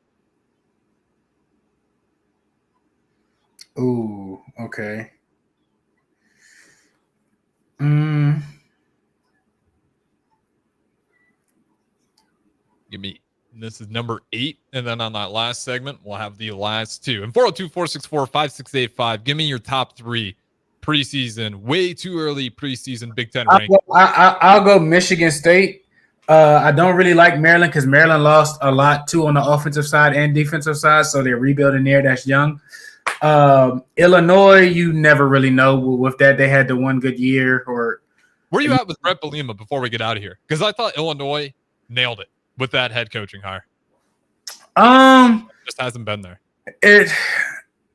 Ooh, okay. Give me, this is number 8. And then on that last segment, we'll have the last 2. And 402-464-5685. Give me your top 3 preseason, way too early preseason Big Ten ranking. I'll go Michigan State. I don't really like Maryland because Maryland lost a lot too on the offensive side and defensive side, so they're rebuilding there. That's young. Illinois, you never really know with that. They had the one good year. Or where are you at with Brett Bielema before we get out of here? Because I thought Illinois nailed it with that head coaching hire. Just hasn't been there.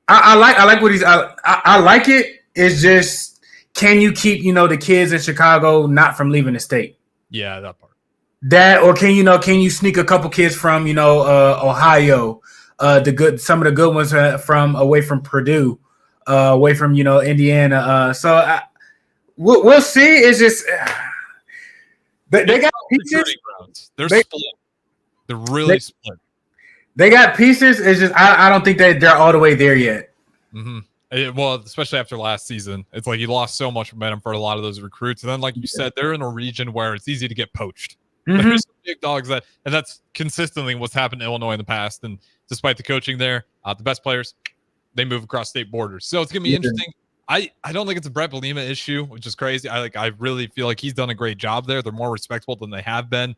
I like what he's. I like it. It's just, can you keep the kids in Chicago not from leaving the state? Yeah, that part. That, or can you sneak a couple kids from Ohio, some of the good ones from away from Purdue, away from Indiana. So we'll see. It's just they got pieces. They're split. They're really split. They got pieces. It's just I don't think they're all the way there yet. Mm-hmm. Well, especially after last season, it's like you lost so much momentum for a lot of those recruits. And then, like you said, they're in a region where it's easy to get poached. Mm-hmm. There's some big dogs and that's consistently what's happened to Illinois in the past. And despite the coaching there, the best players, they move across state borders. So it's gonna be interesting. I don't think it's a Brett Bielema issue, which is crazy. I really feel like he's done a great job there. They're more respectable than they have been,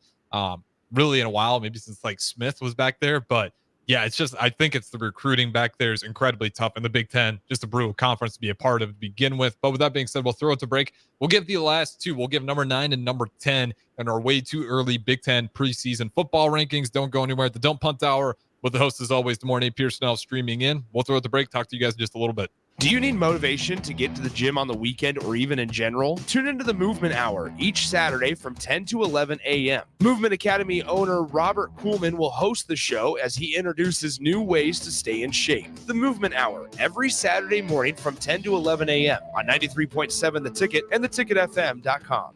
really in a while, maybe since like Smith was back there. But yeah, it's just, I think it's the recruiting back there is incredibly tough in the Big Ten, just a brutal conference to be a part of to begin with. But with that being said, we'll throw it to break. We'll give the last two. We'll give number 9 and number 10 in our way too early Big Ten preseason football rankings. Don't go anywhere at the Don't Punt Hour with the host, as always, the morning Pierson-El streaming in. We'll throw it to break. Talk to you guys in just a little bit. Do you need motivation to get to the gym on the weekend or even in general? Tune into the Movement Hour each Saturday from 10 to 11 a.m. Movement Academy owner Robert Kuhlman will host the show as he introduces new ways to stay in shape. The Movement Hour every Saturday morning from 10 to 11 a.m. on 93.7 The Ticket and theticketfm.com.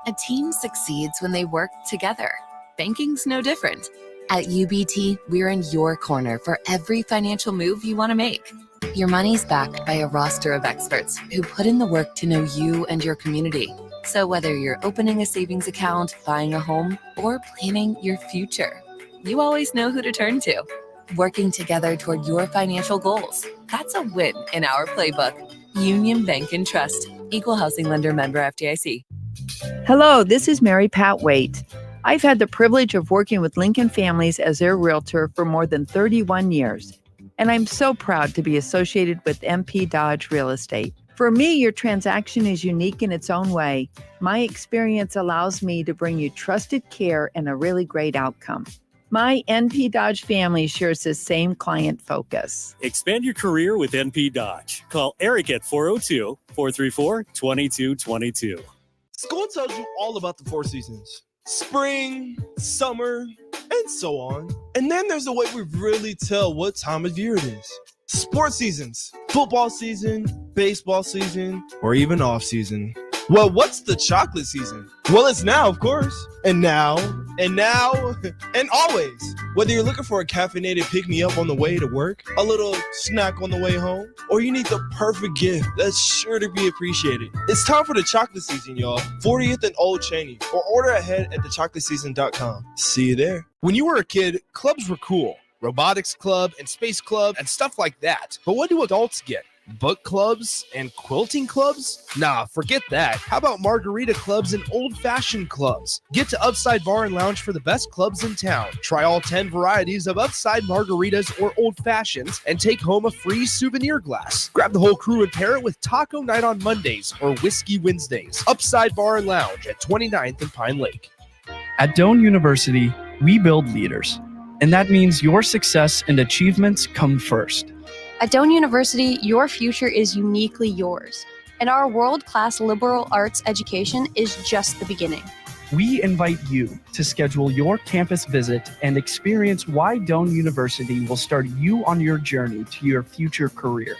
A team succeeds when they work together. Banking's no different. At UBT, we're in your corner for every financial move you want to make. Your money's backed by a roster of experts who put in the work to know you and your community. So whether you're opening a savings account, buying a home, or planning your future, you always know who to turn to. Working together toward your financial goals. That's a win in our playbook. Union Bank and Trust. Equal housing lender, member FDIC. Hello, this is Mary Pat Waite. I've had the privilege of working with Lincoln Families as their realtor for more than 31 years. And I'm so proud to be associated with MP Dodge Real Estate. For me, your transaction is unique in its own way. My experience allows me to bring you trusted care and a really great outcome. My NP Dodge family shares the same client focus. Expand your career with NP Dodge. Call Eric at 402-434-2222. School tells you all about the 4 seasons: spring, summer, and so on. And then there's a way we really tell what time of year it is. Sports seasons, football season, baseball season, or even off season. Well, what's the chocolate season? Well, it's now, of course. And now, and always. Whether you're looking for a caffeinated pick-me-up on the way to work, a little snack on the way home, or you need the perfect gift that's sure to be appreciated, it's time for the chocolate season, y'all. 40th and Old Cheney, or order ahead at thechocolateseason.com. See you there. When you were a kid, clubs were cool. Robotics club and space club and stuff like that. But what do adults get? Book clubs and quilting clubs? Nah, forget that. How about margarita clubs and old-fashioned clubs? Get to Upside Bar and Lounge for the best clubs in town. Try all 10 varieties of Upside margaritas or old fashions and take home a free souvenir glass. Grab the whole crew and pair it with taco night on Mondays or whiskey Wednesdays. Upside Bar and Lounge at 29th and Pine Lake. At Doane University, we build leaders. And that means your success and achievements come first. At Doane University, your future is uniquely yours, and our world-class liberal arts education is just the beginning. We invite you to schedule your campus visit and experience why Doane University will start you on your journey to your future career.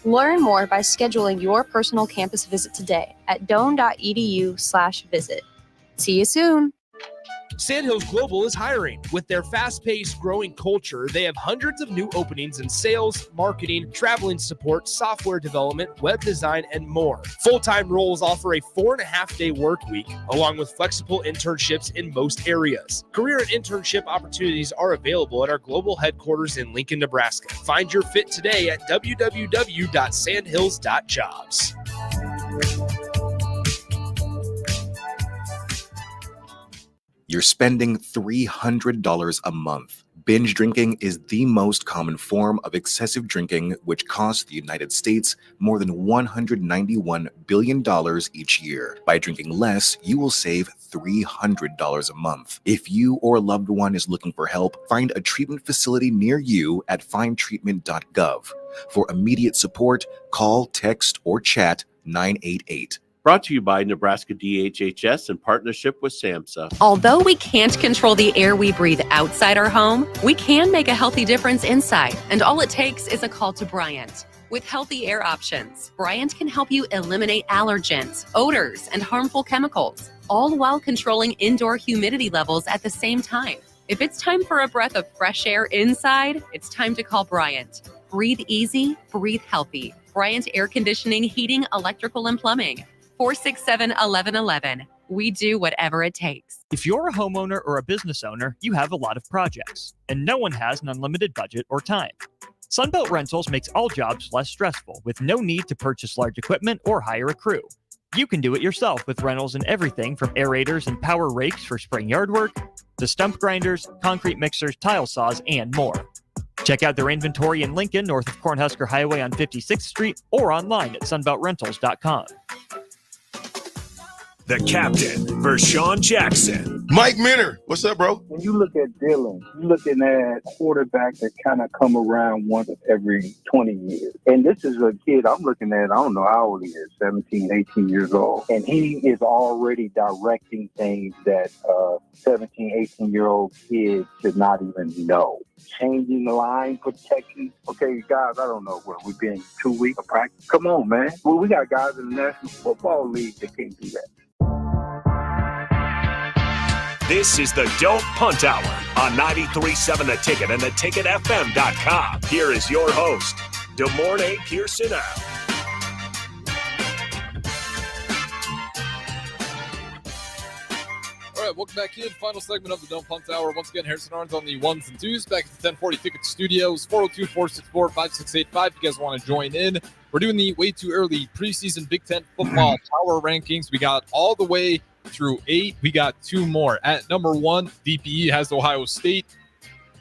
Learn more by scheduling your personal campus visit today at doane.edu/visit. See you soon. Sandhills Global is hiring. With their fast-paced, growing culture, they have hundreds of new openings in sales, marketing, traveling support, software development, web design, and more. Full-time roles offer a 4.5-day work week, along with flexible internships in most areas. Career and internship opportunities are available at our global headquarters in Lincoln, Nebraska. Find your fit today at www.sandhills.jobs. You're spending $300 a month Binge drinking is the most common form of excessive drinking, which costs the United States more than $191 billion each year. By drinking less, you will save $300 a month. If you or a loved one is looking for help, find a treatment facility near you at findtreatment.gov. For immediate support, call, text, or chat 988. Brought to you by Nebraska DHHS in partnership with SAMHSA. Although we can't control the air we breathe outside our home, we can make a healthy difference inside. And all it takes is a call to Bryant. With healthy air options, Bryant can help you eliminate allergens, odors, and harmful chemicals, all while controlling indoor humidity levels at the same time. If it's time for a breath of fresh air inside, it's time to call Bryant. Breathe easy, breathe healthy. Bryant Air Conditioning, Heating, Electrical, and Plumbing. 467-1111. We do whatever it takes. If you're a homeowner or a business owner, you have a lot of projects, and no one has an unlimited budget or time. Sunbelt Rentals makes all jobs less stressful with no need to purchase large equipment or hire a crew. You can do it yourself with rentals and everything from aerators and power rakes for spring yard work to stump grinders, concrete mixers, tile saws, and more. Check out their inventory in Lincoln, north of Cornhusker Highway on 56th Street, or online at sunbeltrentals.com. The captain, Vershawn Jackson. Mike Minner, what's up, bro? When you look at Dylan, you're looking at quarterbacks that kind of come around once every 20 years. And this is a kid I'm looking at, I don't know how old he is, 17, 18 years old. And he is already directing things that 17, 18-year-old kids should not even know. Changing the line protection. Okay, guys, I don't know what we've been 2 weeks of practice. Come on, man. Well, we got guys in the National Football League that can't do that. This is the Don't Punt Hour on 93.7 The Ticket and theticketfm.com. Here is your host, Demorne Pierson-El. All right, welcome back in. Final segment of the Don't Punt Hour. Once again, Harrison Arns on the ones and twos. Back at the 1040 Ticket Studios, 402-464-5685. If you guys want to join in, we're doing the way too early preseason Big Ten football power rankings. We got all the way through 8. We got 2 more. At number 1, DPE has Ohio State.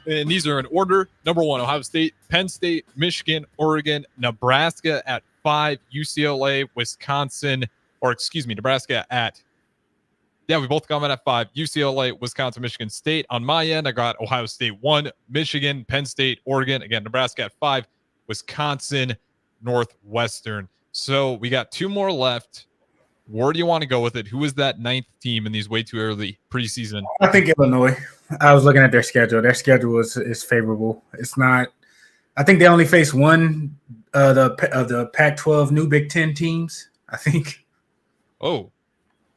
And these are in order. Number 1, Ohio State, Penn State, Michigan, Oregon, Nebraska at 5, UCLA, Wisconsin, Nebraska at, we both got them at 5, UCLA, Wisconsin, Michigan State. On my end, I got Ohio State 1, Michigan, Penn State, Oregon. Again, Nebraska at 5, Wisconsin, Northwestern. So we got 2 more left. Where do you want to go with it? Who is that 9th team in these way too early preseason? I think Illinois. I was looking at their schedule. Their schedule is favorable. It's not. I think they only face one of the Pac-12 new Big Ten teams. I think. Oh,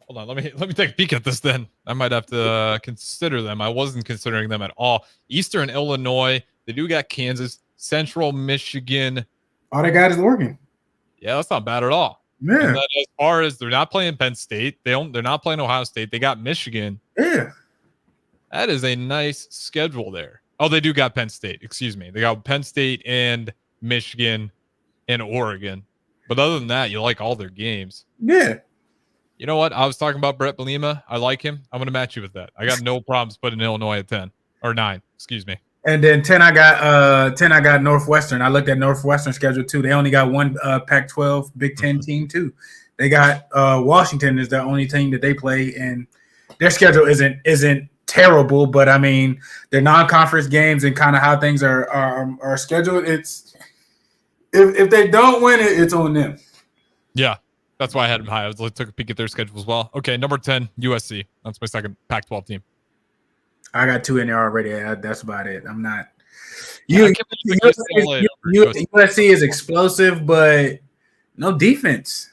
hold on. Let me take a peek at this. Then I might have to consider them. I wasn't considering them at all. Eastern Illinois. They do got Kansas, Central Michigan. All they got is Oregon. Yeah, that's not bad at all. Yeah. And then as far as they're not playing Penn State, they're not playing Ohio State. They got Michigan. Yeah. That is a nice schedule there. Oh, they do got Penn State. Excuse me. They got Penn State and Michigan and Oregon. But other than that, you like all their games. Yeah. You know what? I was talking about Brett Bielema. I like him. I'm going to match you with that. I got no problems putting Illinois at 10 or 9. Excuse me. And then 10, I got Northwestern. I looked at Northwestern schedule too. They only got one Pac-12 Big Ten team too. They got Washington is the only team that they play, and their schedule isn't terrible, but I mean their non-conference games and kind of how things are scheduled. It's if they don't win it, it's on them. Yeah, that's why I had them high. I took a peek at their schedule as well. Okay, number 10, USC. That's my second Pac-12 team. I got 2 in there already. That's about it. I'm not. USC is explosive, but no defense.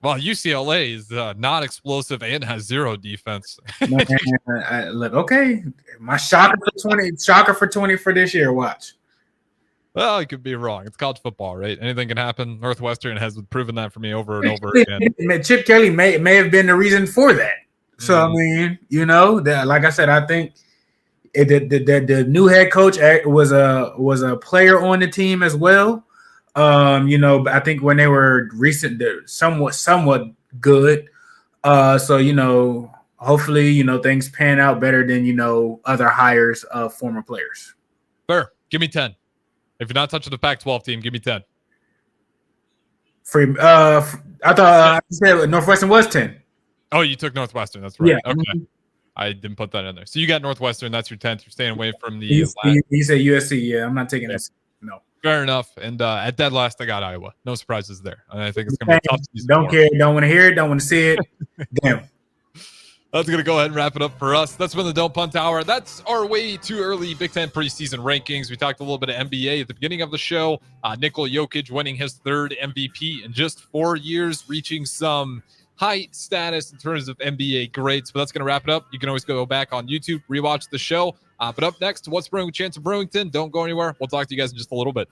Well, UCLA is not explosive and has 0 defense. Look, okay, my shocker for 20 for this year. Watch. Well, I could be wrong. It's college football, right? Anything can happen. Northwestern has proven that for me over and over again. Chip Kelly may have been the reason for that. So I mean, like I said, I think. The new head coach was a player on the team as well. I think when they were they're somewhat good. So hopefully things pan out better than other hires of former players. Give me 10. If you're not touching the Pac-12 team, give me 10. Free. I thought you said Northwestern was 10. Oh, you took Northwestern. That's right. Yeah. Okay. I didn't put that in there. So you got Northwestern. That's your 10th. You're staying away from the You said USC. Yeah, I'm not taking this. No. Fair enough. And at dead last, I got Iowa. No surprises there. And I think it's going to be a tough season. Don't care. Don't want to hear it. Don't want to see it. Damn. That's going to go ahead and wrap it up for us. That's been the Don't Punt Hour. That's our way too early Big Ten preseason rankings. We talked a little bit of NBA at the beginning of the show. Nikola Jokic winning his third MVP in just 4 years, reaching some high status in terms of NBA greats. But that's going to wrap it up. You can always go back on YouTube, rewatch the show. But up next, What's Brewing with Chance of Brewington. Don't go anywhere. We'll talk to you guys in just a little bit.